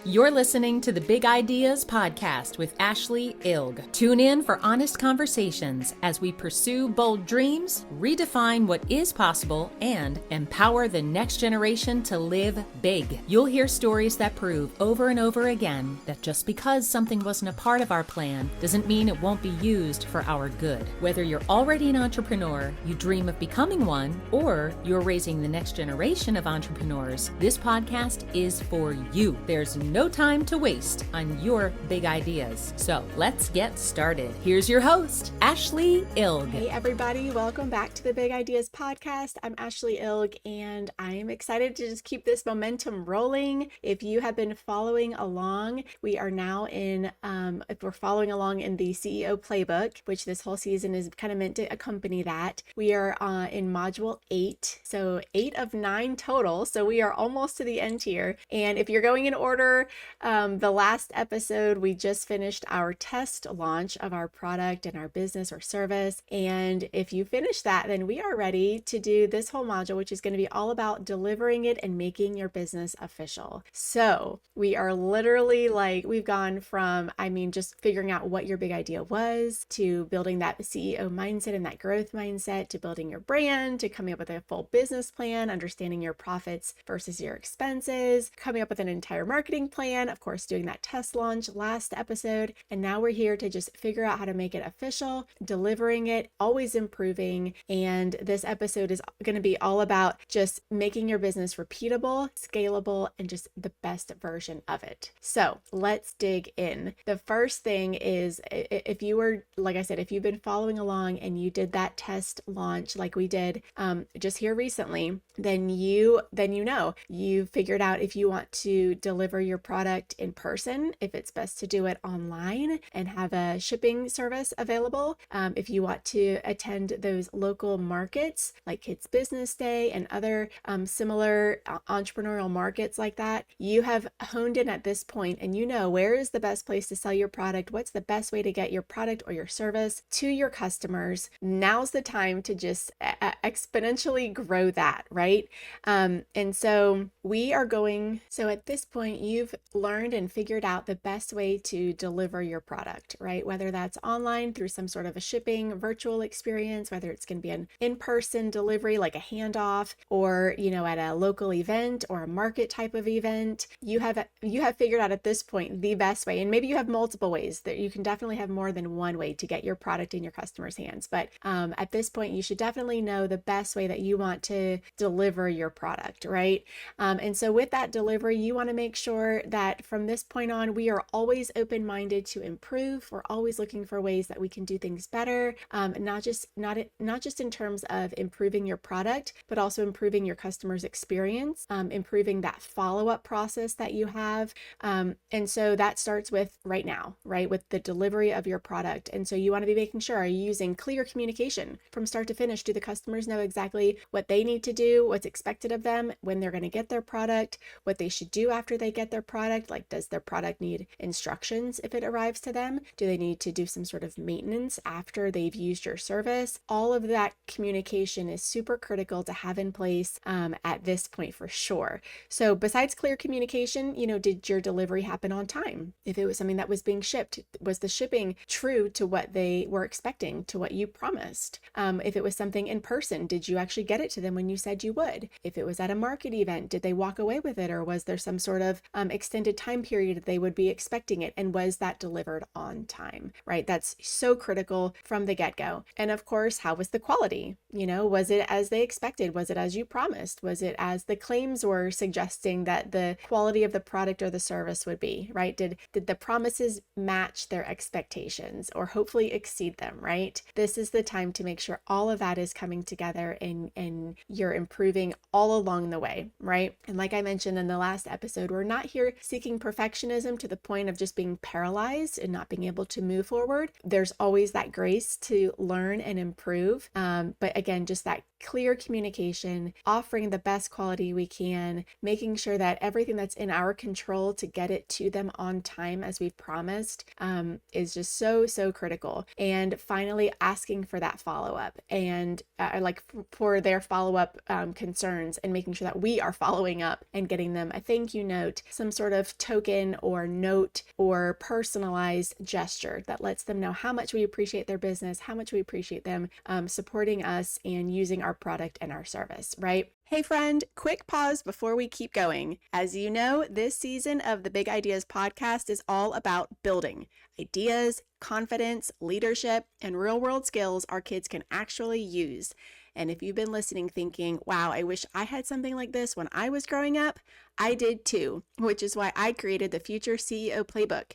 You're listening to the Big Ideas Podcast with Ashlee Ilg. Tune in for honest conversations as we pursue bold dreams, redefine what is possible, and empower the next generation to live big. You'll hear stories that prove over and over again that just because something wasn't a part of our plan doesn't mean it won't be used for our good. Whether you're already an entrepreneur, you dream of becoming one, or you're raising the next generation of entrepreneurs, this podcast is for you. There's no time to waste on your big ideas. So let's get started. Here's your host, Ashlee Ilg. Hey everybody, welcome back to the Big Ideas Podcast. I'm Ashlee Ilg and I am excited to just keep this momentum rolling. If you have been following along, we are now if we're following along in the CEO playbook, which this whole season is kind of meant to accompany that. We are in module 8, so 8 of 9 total. So we are almost to the end here. And if you're going in order, the last episode, we just finished our test launch of our product and our business or service. And if you finish that, then we are ready to do this whole module, which is going to be all about delivering it and making your business official. So we are literally we've gone from, just figuring out what your big idea was, to building that CEO mindset and that growth mindset, to building your brand, to coming up with a full business plan, understanding your profits versus your expenses, coming up with an entire marketing plan, of course, doing that test launch last episode. And now we're here to just figure out how to make it official, delivering it, always improving. And this episode is going to be all about just making your business repeatable, scalable, and just the best version of it. So let's dig in. The first thing is, if you were, like I said, if you've been following along and you did that test launch like we did just here recently, then you know you figured out if you want to deliver your product in person, if it's best to do it online and have a shipping service available. If you want to attend those local markets like Kids Business Day and other similar entrepreneurial markets like that, you have honed in at this point and you know where is the best place to sell your product, what's the best way to get your product or your service to your customers. Now's the time to just exponentially grow that, right? And so at this point, you've learned and figured out the best way to deliver your product, right? Whether that's online through some sort of a shipping virtual experience, whether it's going to be an in-person delivery, like a handoff, or, at a local event or a market type of event, you have figured out at this point the best way. And maybe you have multiple ways that you can definitely have more than one way to get your product in your customers' hands. But at this point, you should definitely know the best way that you want to deliver your product, right? And so with that delivery, you want to make sure that from this point on, we are always open-minded to improve. We're always looking for ways that we can do things better, not just in terms of improving your product, but also improving your customer's experience, improving that follow-up process that you have. And so that starts with right now, right? With the delivery of your product. And so you want to be making sure, are you using clear communication from start to finish? Do the customers know exactly what they need to do, what's expected of them, when they're going to get their product, what they should do after they get their product? Like, does their product need instructions if it arrives to them? Do they need to do some sort of maintenance after they've used your service? All of that communication is super critical to have in place at this point for sure. So besides clear communication, did your delivery happen on time? If it was something that was being shipped, was the shipping true to what they were expecting, to what you promised? If it was something in person, did you actually get it to them when you said you would? If it was at a market event, did they walk away with it, or was there some sort of extended time period that they would be expecting it? And was that delivered on time, right? That's so critical from the get-go. And of course, how was the quality? Was it as they expected? Was it as you promised? Was it as the claims were suggesting that the quality of the product or the service would be, right? Did the promises match their expectations or hopefully exceed them, right? This is the time to make sure all of that is coming together and you're improving all along the way, right? And like I mentioned in the last episode, we're not here seeking perfectionism to the point of just being paralyzed and not being able to move forward. There's always that grace to learn and improve. But again, just that clear communication, offering the best quality we can, making sure that everything that's in our control to get it to them on time as we've promised is just so critical. And finally, asking for that follow-up and for their follow-up concerns, and making sure that we are following up and getting them a thank you note, some some sort of token or note or personalized gesture that lets them know how much we appreciate their business, how much we appreciate them supporting us and using our product and our service, right? Hey friend, quick pause before we keep going. As you know, this season of the Big Ideas podcast is all about building ideas, confidence, leadership, and real-world skills our kids can actually use. And if you've been listening thinking, wow, I wish I had something like this when I was growing up, I did too, which is why I created the Future CEO Playbook.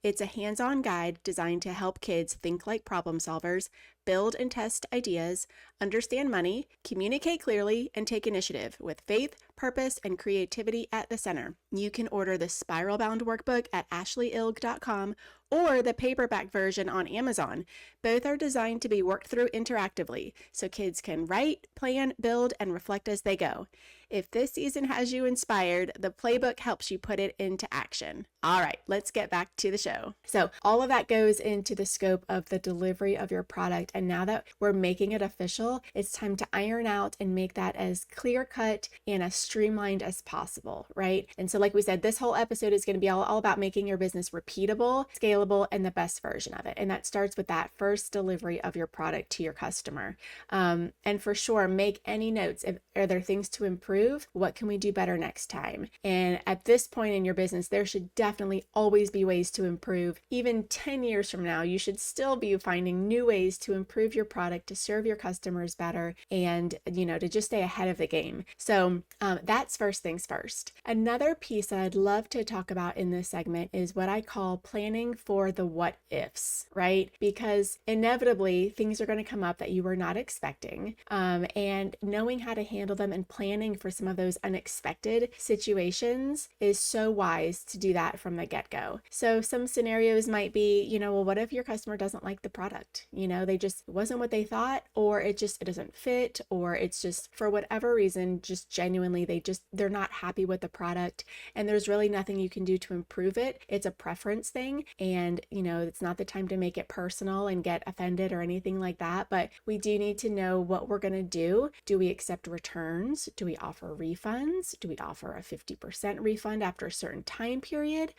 It's a hands-on guide designed to help kids think like problem solvers, build and test ideas, understand money, communicate clearly, and take initiative with faith, purpose, and creativity at the center. You can order the spiral-bound workbook at ashleeilg.com or the paperback version on Amazon. Both are designed to be worked through interactively, so kids can write, plan, build, and reflect as they go. If this season has you inspired, the playbook helps you put it into action. All right, let's get back to the show. So all of that goes into the scope of the delivery of your product. And now that we're making it official, it's time to iron out and make that as clear cut and as streamlined as possible, right? And so like we said, this whole episode is going to be all about making your business repeatable, scalable, and the best version of it. And that starts with that first delivery of your product to your customer. And for sure, make any notes. Are there things to improve? What can we do better next time? And at this point in your business, there should definitely always be ways to improve. Even 10 years from now, you should still be finding new ways to improve your product, to serve your customers better, and to just stay ahead of the game. So that's first things first. Another piece that I'd love to talk about in this segment is what I call planning for the what ifs, right? Because inevitably things are going to come up that you were not expecting, and knowing how to handle them and planning for some of those unexpected situations is so wise to do that from the get-go. So some scenarios might be, well, what if your customer doesn't like the product? They just, it wasn't what they thought, or it doesn't fit, or it's just for whatever reason, just genuinely, they're not happy with the product, and there's really nothing you can do to improve it. It's a preference thing, and it's not the time to make it personal and get offended or anything like that, but we do need to know what we're going to do. Do we accept returns? Do we offer refunds? Do we offer a 50% refund after a certain time period?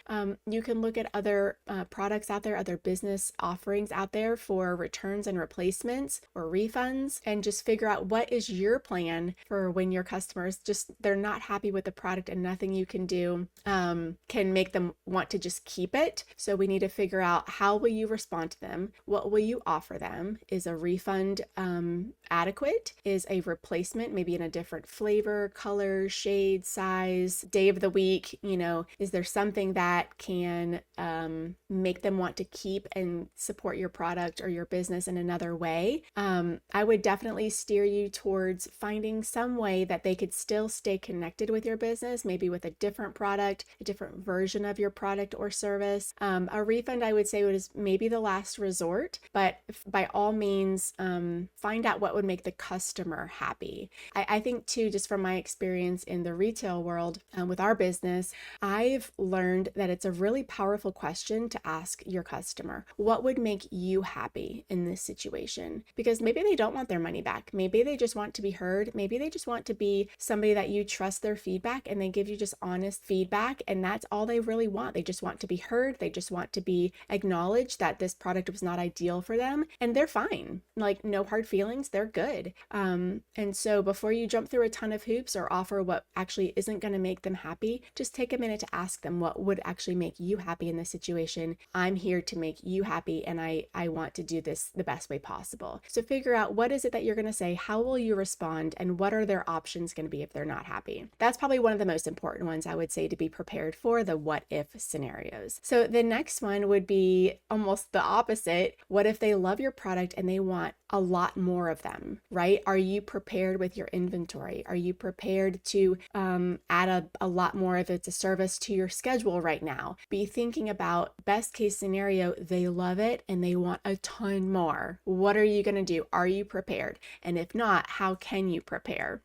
You can look at other products out there, other business offerings out there for returns and replacements or refunds, and just figure out what is your plan for when your customers they're not happy with the product and nothing you can do can make them want to just keep it. So we need to figure out, how will you respond to them? What will you offer them? Is a refund adequate? Is a replacement maybe in a different flavor, color, shade, size, day of the week? Is there something that can make them want to keep and support your product or your business in another way? I would definitely steer you towards finding some way that they could still stay connected with your business, maybe with a different product, a different version of your product or service. A refund, I would say, was maybe the last resort, but by all means, find out what would make the customer happy. I think too, just from my experience in the retail world with our business, I've learned that it's a really powerful question to ask your customer. What would make you happy in this situation? Because maybe they don't want their money back. Maybe they just want to be heard. Maybe they just want to be somebody that you trust their feedback and they give you just honest feedback, and that's all they really want. They just want to be heard. They just want to be acknowledged that this product was not ideal for them, and they're fine. Like, no hard feelings. They're good. And so before you jump through a ton of hoops or offer what actually isn't going to make them happy, just take a minute to ask them, what would actually make you happy in this situation? I'm here to make you happy, and I want to do this the best way possible. So figure out, what is it that you're going to say? How will you respond? And what are their options going to be if they're not happy? That's probably one of the most important ones, I would say, to be prepared for, the what if scenarios. So the next one would be almost the opposite. What if they love your product and they want a lot more of them, right? Are you prepared with your inventory? Are you prepared to add a lot more if it's a service to your schedule right now? Be thinking about best case scenario, they love it and they want a ton more. What are you going to do? Are you prepared? And if not, how can you prepare?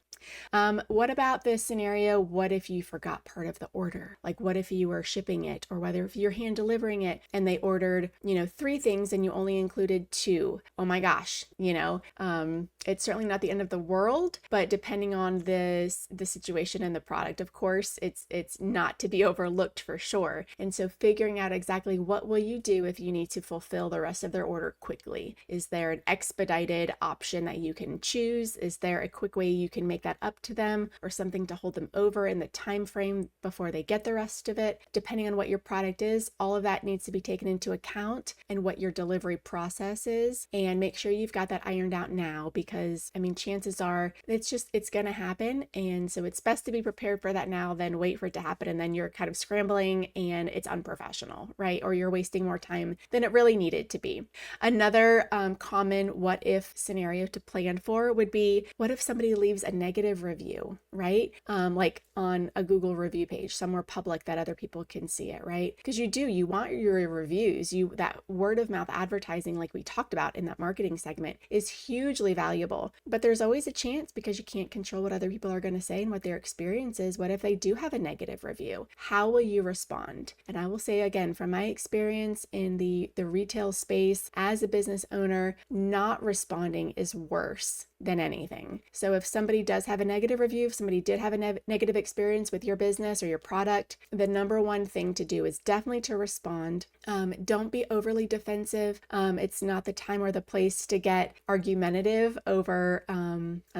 What about this scenario? What if you forgot part of the order? Like, what if you were shipping it, or whether if you're hand delivering it and they ordered, 3 things and you only included 2? Oh my gosh, it's certainly not the end of the world, but depending on the situation and the product, of course, it's not to be overlooked for sure. And so figuring out exactly what will you do if you need to fulfill the rest of their order quickly. Is there an expedited option that you can choose? Is there a quick way you can make that up to them, or something to hold them over in the time frame before they get the rest of it? Depending on what your product is, all of that needs to be taken into account, and what your delivery process is, and make sure you've got that ironed out now, because chances are it's going to happen. And so it's best to be prepared for that now than wait for it to happen and then you're kind of scrambling and it's unprofessional, right? Or you're wasting more time than it really needed to be. Another common what if scenario to plan for would be, what if somebody leaves a negative review, right? Like on a Google review page, somewhere public that other people can see it, right? Because you want your reviews, that word of mouth advertising, like we talked about in that marketing segment, is hugely valuable. But there's always a chance, because you can't control what other people are going to say and what their experience is. What if they do have a negative review? How will you respond? And I will say again, from my experience in the retail space as a business owner, not responding is worse than anything. So if somebody does have a negative review, if somebody did have a negative experience with your business or your product, the number one thing to do is definitely to respond. Don't be overly defensive. It's not the time or the place to get argumentative over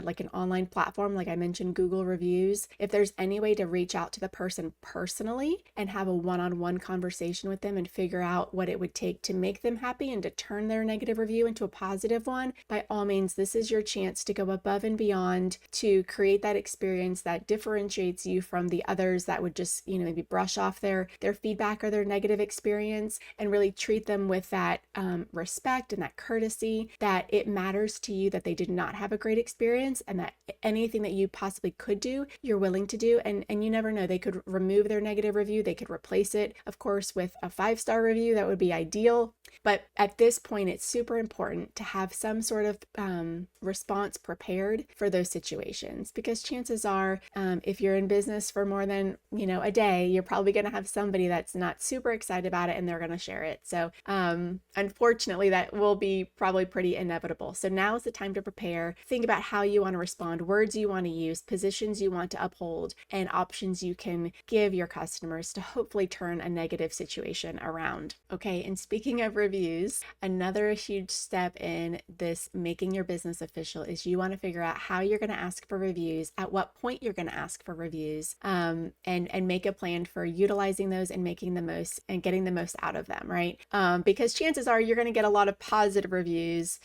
like an online platform, like I mentioned, Google reviews. If there's any way to reach out to the person personally and have a one-on-one conversation with them and figure out what it would take to make them happy and to turn their negative review into a positive one, by all means, this is your chance to go above and beyond to create that experience that differentiates you from the others that would just, maybe brush off their feedback or their negative experience, and really treat them with that respect and that courtesy, that it matters to you that they did not have a great experience, and that anything that you possibly could do, you're willing to do. And you never know, they could remove their negative review. They could replace it, of course, with a 5-star review. That would be ideal. But at this point, it's super important to have some sort of response prepared for those situations, because chances are, if you're in business for more than, a day, you're probably going to have somebody that's not super excited about it and they're going to share it. So unfortunately, that will be probably pretty inevitable. So now is the time to prepare. Think about how you want to respond, words you want to use, positions you want to uphold, and options you can give your customers to hopefully turn a negative situation around. Okay, and speaking of reviews, another huge step in this making your business official is you want to figure out how you're going to ask for reviews, at what point you're going to ask for reviews, and make a plan for utilizing those and making the most and getting the most out of them, right? Because chances are you're going to get a lot of positive reviews,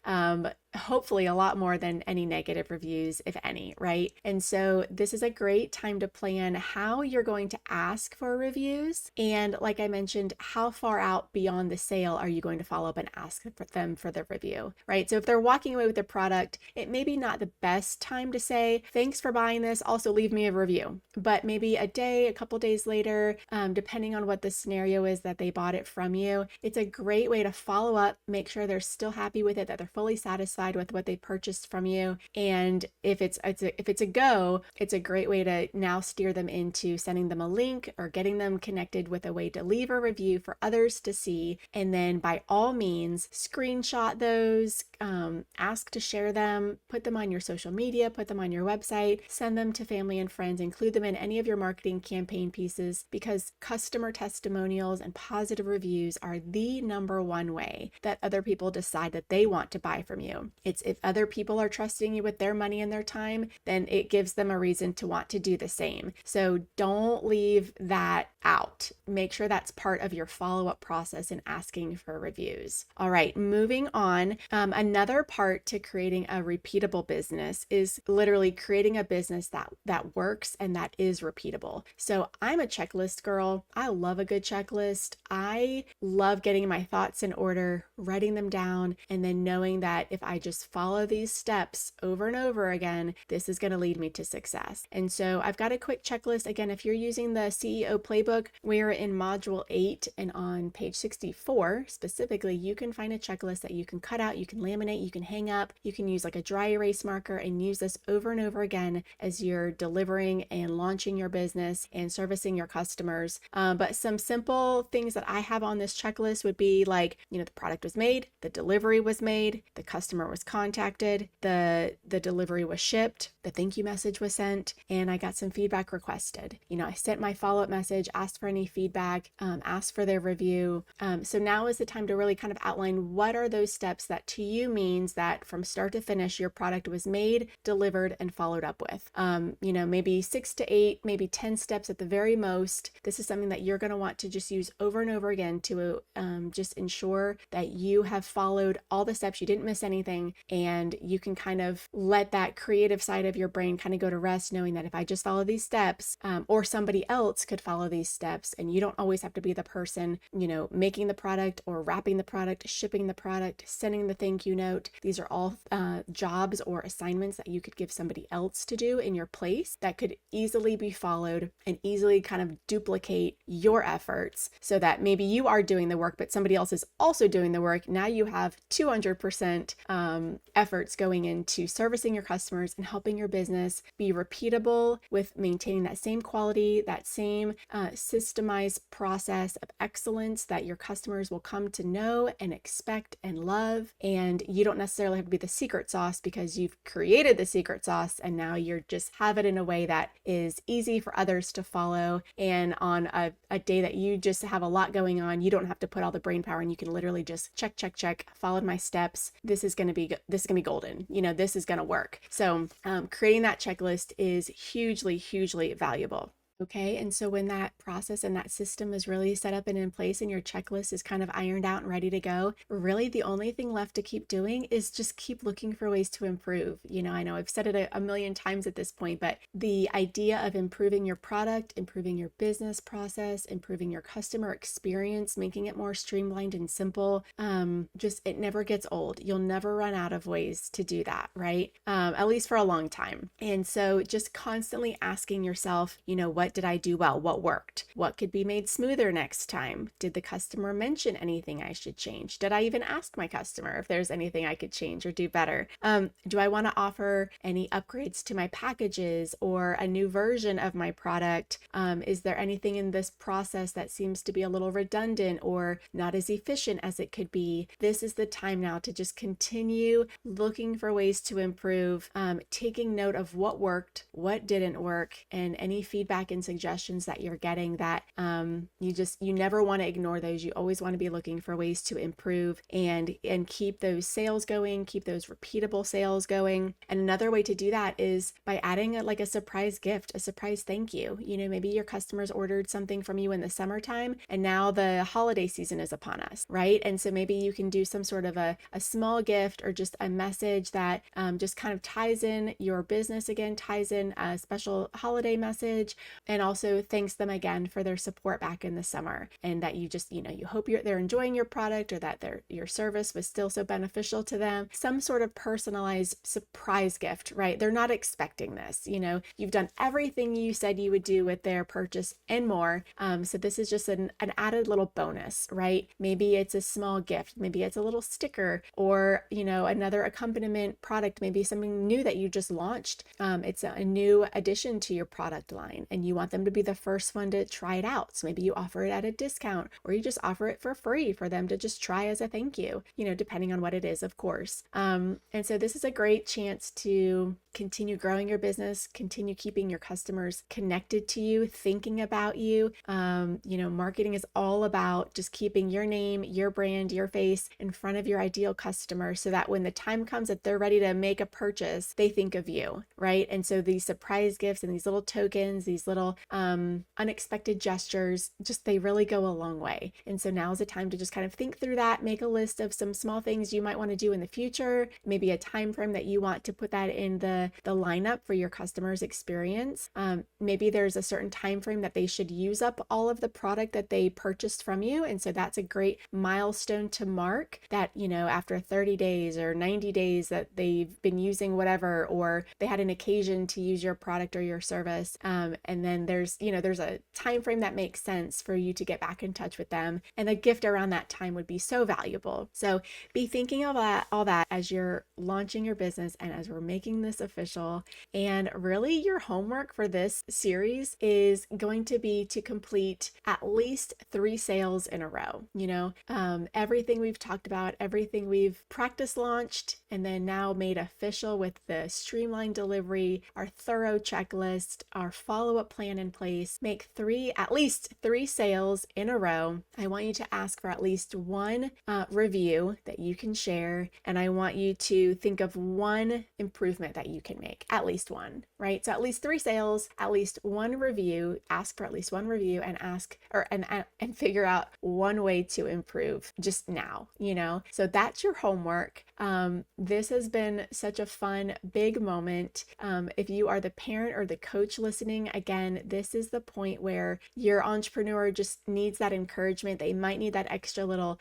hopefully a lot more than any negative reviews, if any, right? And so this is a great time to plan how you're going to ask for reviews. And like I mentioned, how far out beyond the sale are you going to follow up and ask for them for the review, right? So if they're walking away with the product, it may be not the best time to say, thanks for buying this, also leave me a review. But maybe a day, a couple days later, depending on what the scenario is that they bought it from you, it's a great way to follow up, make sure they're still happy with it, that they're fully satisfied with what they purchased from you. And if it's a go, it's a great way to now steer them into sending them a link or getting them connected with a way to leave a review for others to see. And then by all means, screenshot those, ask to share them, put them on your social media, put them on your website, send them to family and friends, include them in any of your marketing campaign pieces, because customer testimonials and positive reviews are the number one way that other people decide that they want to buy from you. It's if other people are trusting you with their money and their time, then it gives them a reason to want to do the same. So don't leave that out. Make sure that's part of your follow-up process in asking for reviews. All right, moving on. Another part to creating a repeatable business is literally creating a business that works and that is repeatable. So I'm a checklist girl. I love a good checklist. I love getting my thoughts in order, writing them down, and then knowing that if I I just follow these steps over and over again, this is going to lead me to success. And so I've got a quick checklist. Again, if you're using the CEO playbook, we're in module 8 and on page 64 specifically, you can find a checklist that you can cut out, you can laminate, you can hang up, you can use like a dry erase marker and use this over and over again as you're delivering and launching your business and servicing your customers. But some simple things that I have on this checklist would be like, the product was made, the delivery was made, the customer was contacted, the delivery was shipped, the thank you message was sent, and I got some feedback requested. I sent my follow-up message, asked for any feedback, asked for their review. So now is the time to really kind of outline what are those steps that to you means that from start to finish, your product was made, delivered, and followed up with. Maybe 6 to 8, maybe 10 steps at the very most. This is something that you're going to want to just use over and over again to just ensure that you have followed all the steps, you didn't miss anything, and you can kind of let that creative side of your brain kind of go to rest, knowing that if I just follow these steps, or somebody else could follow these steps, and you don't always have to be the person, making the product or wrapping the product, shipping the product, sending the thank you note. These are all jobs or assignments that you could give somebody else to do in your place that could easily be followed and easily kind of duplicate your efforts so that maybe you are doing the work, but somebody else is also doing the work. Now you have 200% efforts going into servicing your customers and helping your business be repeatable with maintaining that same quality, that same systemized process of excellence that your customers will come to know and expect and love. And you don't necessarily have to be the secret sauce because you've created the secret sauce and now you're just have it in a way that is easy for others to follow. And on a day that you just have a lot going on, you don't have to put all the brain power and you can literally just check, followed my steps. This is going to be golden. This is going to work. So creating that checklist is hugely valuable. Okay. And so when that process and that system is really set up and in place and your checklist is kind of ironed out and ready to go, really the only thing left to keep doing is just keep looking for ways to improve. I know I've said it a million times at this point, but the idea of improving your product, improving your business process, improving your customer experience, making it more streamlined and simple, it never gets old. You'll never run out of ways to do that, right? At least for a long time. And so just constantly asking yourself, what did I do well? What worked? What could be made smoother next time? Did the customer mention anything I should change? Did I even ask my customer if there's anything I could change or do better? Do I want to offer any upgrades to my packages or a new version of my product? Is there anything in this process that seems to be a little redundant or not as efficient as it could be? This is the time now to just continue looking for ways to improve, taking note of what worked, what didn't work, and any feedback and suggestions that you're getting that you never want to ignore those. You always want to be looking for ways to improve and keep those sales going, keep those repeatable sales going. And another way to do that is by adding a surprise gift, a surprise thank you. Maybe your customers ordered something from you in the summertime and now the holiday season is upon us, right? And so maybe you can do some sort of a small gift or just a message that just kind of ties in your business again, ties in a special holiday message, and also thanks them again for their support back in the summer, and that you just, you hope they're enjoying your product or that your service was still so beneficial to them. Some sort of personalized surprise gift, right? They're not expecting this. You've done everything you said you would do with their purchase and more. So this is just an added little bonus, right? Maybe it's a small gift. Maybe it's a little sticker or, another accompaniment product, maybe something new that you just launched. It's a new addition to your product line and you want them to be the first one to try it out. So maybe you offer it at a discount or you just offer it for free for them to just try as a thank you, depending on what it is, of course. And so this is a great chance to continue growing your business, continue keeping your customers connected to you, thinking about you. Marketing is all about just keeping your name, your brand, your face in front of your ideal customer so that when the time comes that they're ready to make a purchase, they think of you, right? And so these surprise gifts and these little tokens, these little unexpected gestures, they really go a long way. And so now is the time to just kind of think through that, make a list of some small things you might want to do in the future, maybe a time frame that you want to put that in the the lineup for your customers' experience. Maybe there's a certain time frame that they should use up all of the product that they purchased from you. And so that's a great milestone to mark that, after 30 days or 90 days that they've been using whatever, or they had an occasion to use your product or your service. And then there's a time frame that makes sense for you to get back in touch with them. And a gift around that time would be so valuable. So be thinking of all that as you're launching your business and as we're making this official. And really your homework for this series is going to be to complete at least 3 sales in a row. Everything we've talked about, everything we've practice launched and then now made official with the streamlined delivery, our thorough checklist, our follow-up plan in place. Make at least 3 sales in a row. I want you to ask for at least 1 review that you can share. And I want you to think of 1 improvement that you can make, at least 1, right? So at least 3 sales, at least 1 review, ask for at least 1 review and and figure out 1 way to improve just now, So that's your homework. This has been such a fun, big moment. If you are the parent or the coach listening, again, this is the point where your entrepreneur just needs that encouragement. They might need that extra little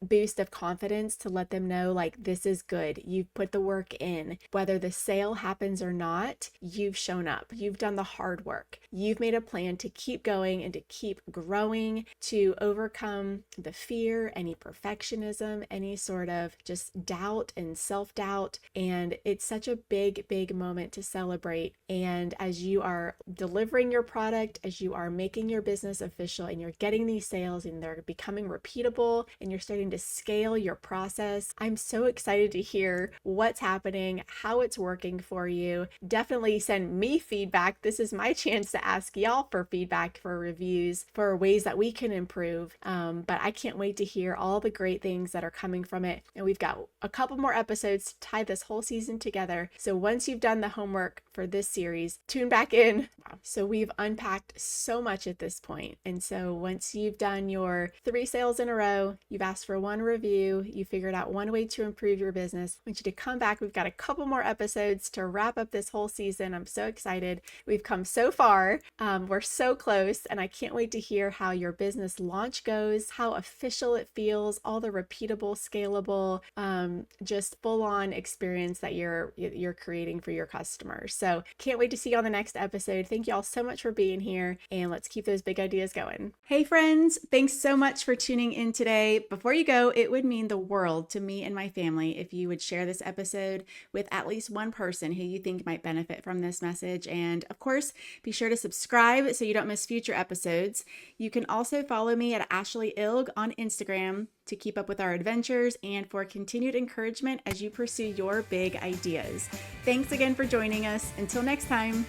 boost of confidence to let them know, like, this is good. You've put the work in. Whether the sale happens or not, you've shown up. You've done the hard work. You've made a plan to keep going and to keep growing, to overcome the fear, any perfectionism, any sort of just doubt and self-doubt. And it's such a big, big moment to celebrate. And as you are delivering your product, as you are making your business official and you're getting these sales and they're becoming repeatable and you're starting to scale your process, I'm so excited to hear what's happening, how it's working for you. Definitely send me feedback. This is my chance to ask y'all for feedback, for reviews, for ways that we can improve. But I can't wait to hear all the great things that are coming from it. And we've got a couple more episodes to tie this whole season together. So once you've done the homework for this series, tune back in. So we've unpacked so much at this point. And so once you've done your 3 sales in a row, you've asked for 1 review, you figured out 1 way to improve your business, I want you to come back. We've got a couple more episodes to wrap up this whole season. I'm so excited. We've come so far. We're so close, and I can't wait to hear how your business launch goes, how official it feels, all the repeatable, scalable, just full-on experience that you're creating for your customers. So can't wait to see you on the next episode. Thank you all so much for being here, and let's keep those big ideas going. Hey friends, thanks so much for tuning in today. Before you go, it would mean the world to me and my family if you would share this episode with at least one person who you think might benefit from this message. And of course, be sure to subscribe so you don't miss future episodes. You can also follow me at Ashlee Ilg on Instagram to keep up with our adventures and for continued encouragement as you pursue your big ideas. Thanks again for joining us. Until next time.